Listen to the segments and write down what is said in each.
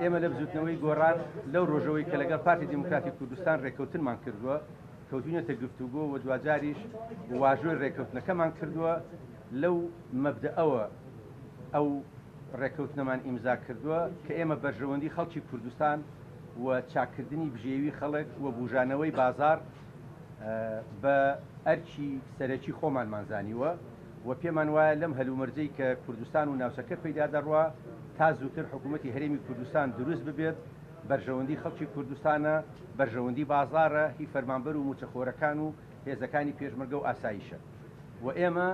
ئێمە لە بزوتنەوەی گۆڕان لەو ڕۆژەوەی کە لەگەڵ پارتی دیموکراتی کوردستان ڕێکەوتنمان کردووە کەوتونەتە گفتوگۆ و دوجاریش واژۆی ڕێکەوتنەکەمان کردووە لەو مەبدەئەوە ئەو ڕێکەوتنەمان ئیمزا کردووە کە ئێمە بەرژەوەندی خەڵکی کوردستان و چاکردنی بژێوی خەڵک و بوژانەوەی بازار بە ئەرکی سەرەکی خۆمانمانزانیوە و پێمان وایە لەم هەلومەرجەی کە کوردستان و ناوچەکە پەیدا دەڕوا تا زووتر حکوومەتی هەرێمی کوردستان دروست ببێت بەرژەوەندی خەڵکی کوردستانە بەرژەوەندی بازارە هی فەرمانبەر و موچەخۆرەکان و هێزەکانی پێشمەرگە و ئاسایشە و ئێمە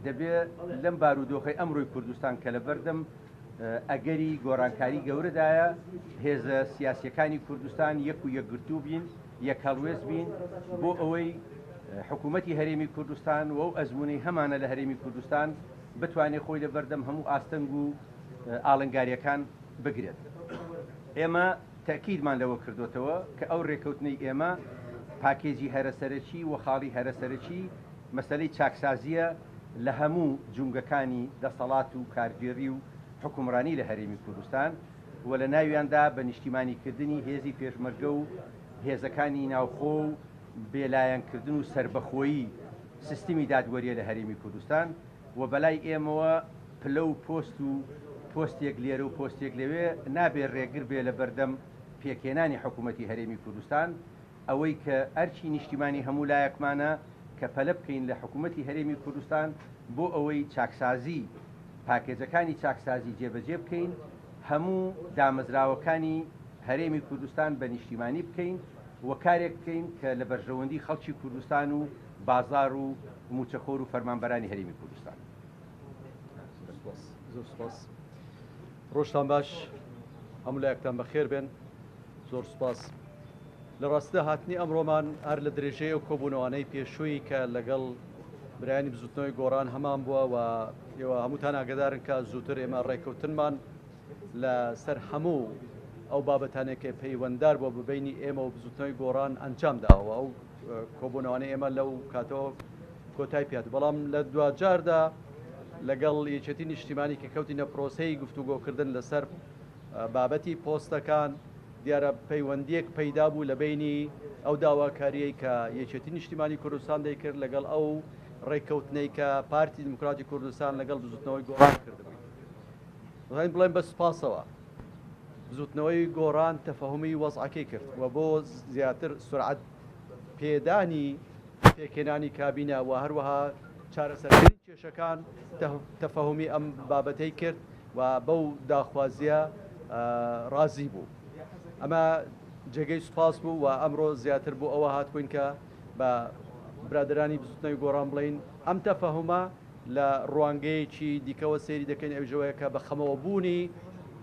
دەبێت لەم بارودۆخی ئەمڕۆی کوردستان کە لە بەردەم ئەگەری گۆڕانکاری گەورەدایە هێزە سیاسیەکانی کوردستان یەک و یەکگرتوو بین یەک هەڵوێز بین بۆ ئەوەی حکوومەتی هەرێمی کوردستان و ئەو ئەزمونەی هەمانە لە هەرێمی کوردستان بتوانێت خۆی لە بەردەم هەموو ئاستەنگ و ئاڵنگاریەکان بگرێت. ئێمە تاکیدمان لەوە کردوتەوە کە ئەو ڕێکەوتنەی ئێمە پاکێجی هەرەسەرەکی و خاڵی هەرەسەرەکی مەسەلەی چاکسازیە لە هەموو جونگەکانی دەسەڵات و کارگێڕی و حکومڕانی لە هەرێمی کوردستان و لە ناویاندا بە نیشتیمانیکردنی هێزی پێشمەرگە و هێزەکانی ناوخۆ و بێلایەنکردن و سربەخۆیی سیستمی دادوەریە لە هەرێمی کوردستان و بەلای ئێمەوە پلە و پۆست و پۆستێک لێرە و پۆستێک لەوێ نابێت ڕێگر بێ لە بەردەم پێکێنانی حکوومەتی هەرێمی کوردستان ئەوەی کە ئەرچی نیشتیمانی هەموو لایەکمانە کە پەلە بکەین لە حکوومەتی هەرێمی کوردستان بۆ ئەوەی چاکسازی پاکێجەکانی چاکسازی جێبەجێ بکەین هەموو دامەزراوەکانی هەرێمی کوردستان بە نیشتیمانی بکەین و کارێک بکەین کە لە بەرژەوەندی خەڵکی کوردستان و بازار و موچەخۆر و فەرمانبەرانی هەرێمی کوردستان. زۆر سپاس. ڕۆژتان باش، هەموو لایەکتان بەخێر بێن. زۆر سپاس. لە ڕاستیدا هاتنی ئەمڕۆمان هەر لە درێژەیە و کۆبوونەوانەی پێشووی کە لەگەڵ برایانی بزوتنەوەی گۆڕان هەمان بووە و ئێوە هەمووتان ئاگادارن کە زووتر ئێمە ڕێکەوتنمان لە سەر هەموو ئەو بابەتانێکە پەیوەنددار بۆ ببینی ئێمە و بزوتنەوەی گۆڕان ئەنجام داوە ئەو کۆبوونەوانەی ئێمە لەو کاتەوە کۆتای پێات. بەڵام لە دوجاردا لەگەڵ یەکێتی نیشتیمانی کە کەوتینە پرۆسەی گفتوگۆکردن لەسەر بابەتی پۆستەکان دیارە پەیوەندیەک پەیدا بوو لە بینی ئەو داواکاریەی کە یەکێتی نیشتیمانی کوردستان دەیکرد لەگەڵ ئەو ڕێککەوتنەی کە پارتی دیموکراتی کوردستان لەگەڵ بزوتنەوەی گۆڕان کردبووی. دەڵێن بڵێن بە سوپاسەوە بزوتنەوەی گۆڕان تەفەهومی وەزعەکەی کرد و بۆ زیاتر سورعەت پێدانی پێکێنانی کابینە و هەروەها چارەسەرکردنی کێشەکان تەفەهومی ئەم بابەتەی کرد و بەو داخوازیە ڕازی بوو. ئەمە جێگەی سوپاس بوو و ئەمڕۆ زیاتر بۆ ئەوە هاتبووین کە بە برادرانی بزوتنەوەی گۆڕان بڵین ئەم تەفەهومە لە ڕوانگەیەکی دیکەوە سێری دەکەین ئەوژەوەیە کە بە خەمەوەبوونی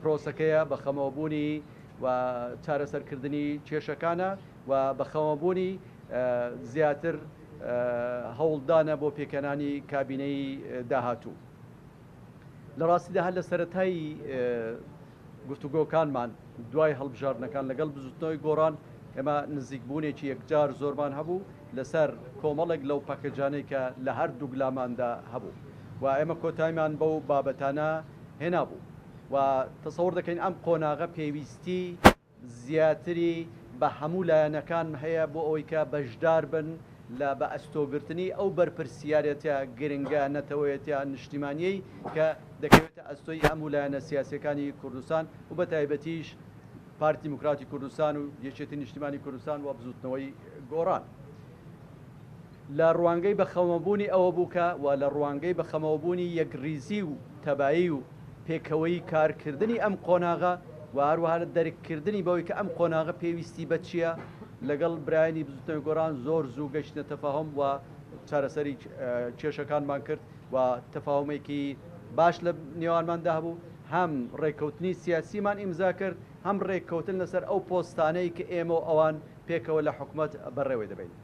پرۆسەکەیە بە خەمەوەبوونی و چارەسەرکردنی کێشەکانە و بە خەمەوەبوونی زیاتر هەوڵدانە بۆ پێکەنانی کابینەی داهاتوو. لە ڕاستیدا هەر لە سەرەتایی گفتوگۆکانمان دوای هەڵبژاردنەکان لەگەڵ بزوتنەوەی گۆڕان ئێمە نزیکبوونێکی یەکجار زۆرمان هەبوو لەسەر کۆمەڵێک لەو پاکەجانەی کە لە هەردوو گلاماندا هەبوو و ئێمە کۆتاییمان بەو بابەتانە هێنابوو و تەسەوڕ دەکەین ئەم قۆناغە پێویستی زیاتری بە هەموو لایەنەکان هەیە بۆ ئەوەی کە بەشدار بن لە بە ئەستۆگرتنی ئەو بەرپرسیارەتە گرنگە نەتەوەیەتە نیشتیمانیەی کە دەکەوێتە ئەستۆی هەموو لایەنە سیاسەکانی کوردستان و بە تایبەتیش پارتی دیموکراتی کوردستان و یەکێتی نیشتیمانی کوردستان و بزوتنەوەی گۆڕان. لە ڕوانگەی بەخەمەبوونی ئەوە بووکە و لە ڕوانگەی بەخەمەوەبوونی یەکریزی و تەبایی و پێکەوەی کارکردنی ئەم قۆناغە و هەروەها دەرککردنی بەوەی کە ئەم قۆناغە پێویستی بە چییە لەگەڵ برایانی بزوتنەوەی گۆڕان زۆر زوو گەشتنە تەفاهم و چارەسەری کێشەکانمان کرد و تەفاهمێکی باش لە نێوانماندا هەبوو هەم ڕێککەوتنی سیاسیمان ئیمزا کرد هەم ڕێککەوتن لەسەر ئەو پۆستانەی کە ئێمە و ئەوان پێکەوە لە حکوومەت بەڕێوەی دەبین.